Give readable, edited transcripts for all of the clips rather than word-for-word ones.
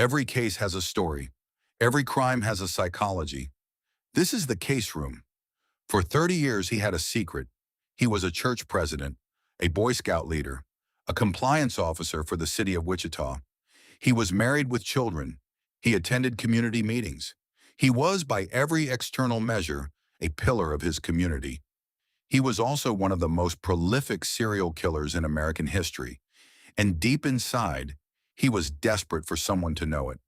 Every case has a story. Every crime has a psychology. This is the case room. For 30 years, he had a secret. He was a church president, a Boy Scout leader, a compliance officer for the city of Wichita. He was married with children. He attended community meetings. He was, by every external measure, a pillar of his community. He was also one of the most prolific serial killers in American history, and deep inside, he was desperate for someone to know it.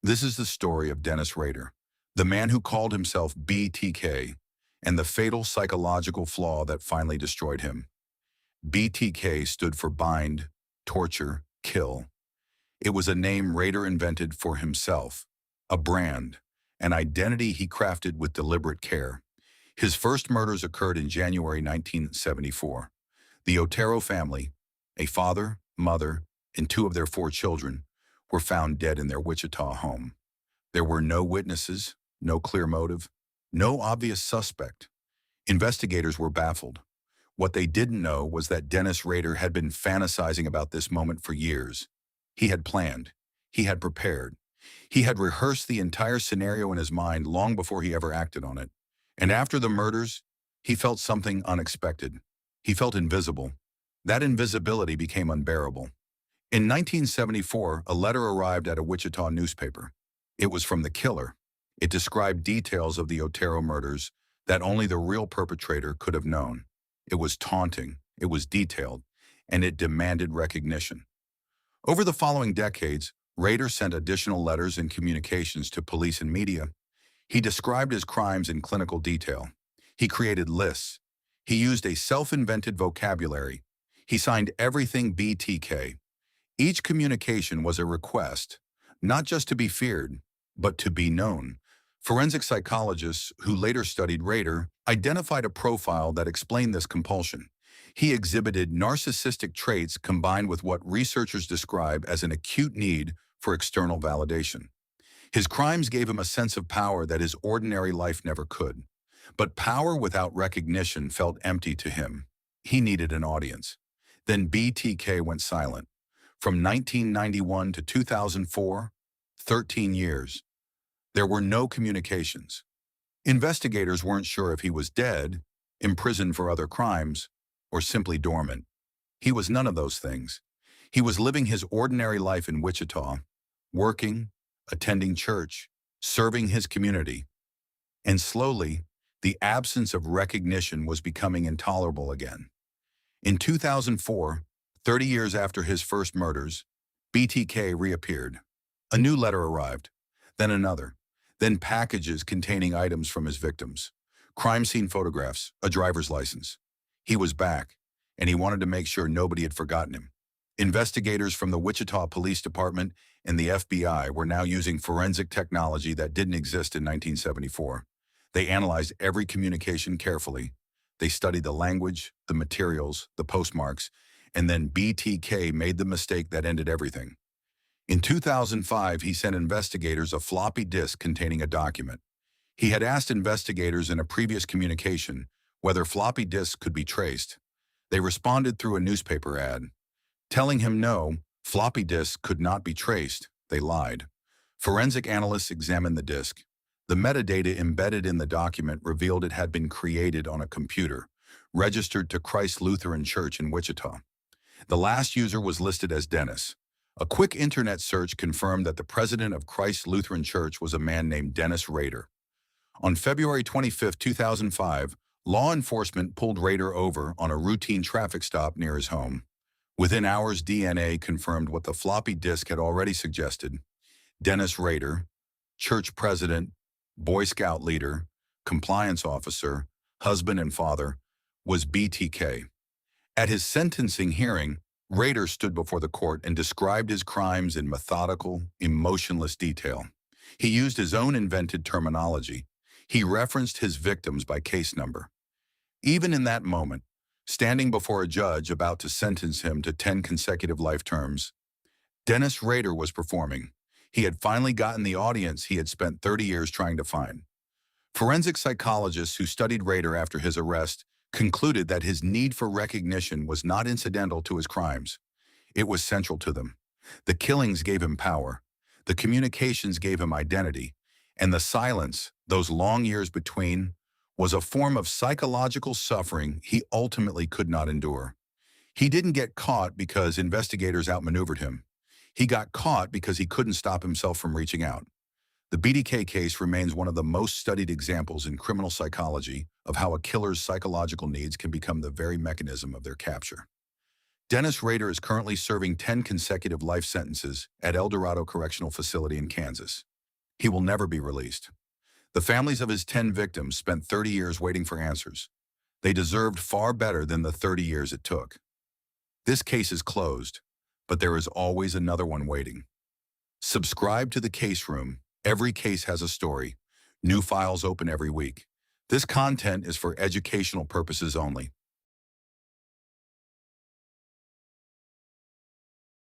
This is the story of Dennis Rader, the man who called himself BTK, and the fatal psychological flaw that finally destroyed him. BTK stood for bind, torture, kill. It was a name Rader invented for himself, a brand, an identity he crafted with deliberate care. His first murders occurred in January 1974. The Otero family, a father, mother, and two of their four children, were found dead in their Wichita home. There were no witnesses, no clear motive, no obvious suspect. Investigators were baffled. What they didn't know was that Dennis Rader had been fantasizing about this moment for years. He had planned. He had prepared. He had rehearsed the entire scenario in his mind long before he ever acted on it. And after the murders, he felt something unexpected. He felt invisible. That invisibility became unbearable. In 1974, a letter arrived at a Wichita newspaper. It was from the killer. It described details of the Otero murders that only the real perpetrator could have known. It was taunting, it was detailed, and it demanded recognition. Over the following decades, Rader sent additional letters and communications to police and media. He described his crimes in clinical detail. He created lists. He used a self-invented vocabulary. He signed everything BTK. Each communication was a request, not just to be feared, but to be known. Forensic psychologists who later studied Rader identified a profile that explained this compulsion. He exhibited narcissistic traits combined with what researchers describe as an acute need for external validation. His crimes gave him a sense of power that his ordinary life never could. But power without recognition felt empty to him. He needed an audience. Then BTK went silent. From 1991 to 2004, 13 years. There were no communications. Investigators weren't sure if he was dead, imprisoned for other crimes, or simply dormant. He was none of those things. He was living his ordinary life in Wichita, working, attending church, serving his community. And slowly, the absence of recognition was becoming intolerable again. In 2004, 30 years after his first murders, BTK reappeared. A new letter arrived, then another, then packages containing items from his victims, crime scene photographs, a driver's license. He was back, and he wanted to make sure nobody had forgotten him. Investigators from the Wichita Police Department and the FBI were now using forensic technology that didn't exist in 1974. They analyzed every communication carefully. They studied the language, the materials, the postmarks, and then BTK made the mistake that ended everything. In 2005, he sent investigators a floppy disk containing a document. He had asked investigators in a previous communication whether floppy disks could be traced. They responded through a newspaper ad. Telling him no, floppy disks could not be traced, they lied. Forensic analysts examined the disk. The metadata embedded in the document revealed it had been created on a computer, registered to Christ Lutheran Church in Wichita. The last user was listed as Dennis. A quick internet search confirmed that the president of Christ Lutheran Church was a man named Dennis Rader. On February 25, 2005, law enforcement pulled Rader over on a routine traffic stop near his home. Within hours, DNA confirmed what the floppy disk had already suggested. Dennis Rader, church president, Boy Scout leader, compliance officer, husband and father, was BTK. At his sentencing hearing, Rader stood before the court and described his crimes in methodical, emotionless detail. He used his own invented terminology. He referenced his victims by case number. Even in that moment, standing before a judge about to sentence him to 10 consecutive life terms, Dennis Rader was performing. He had finally gotten the audience he had spent 30 years trying to find. Forensic psychologists who studied Rader after his arrest concluded that his need for recognition was not incidental to his crimes. It was central to them. The killings gave him power. The communications gave him identity, and the silence, those long years between, was a form of psychological suffering he ultimately could not endure. He didn't get caught because investigators outmaneuvered him. He got caught because he couldn't stop himself from reaching out. The BTK case remains one of the most studied examples in criminal psychology of how a killer's psychological needs can become the very mechanism of their capture. Dennis Rader is currently serving 10 consecutive life sentences at El Dorado Correctional Facility in Kansas. He will never be released. The families of his 10 victims spent 30 years waiting for answers. They deserved far better than the 30 years it took. This case is closed, but there is always another one waiting. Subscribe to the Case Room. Every case has a story. New files open every week. This content is for educational purposes only.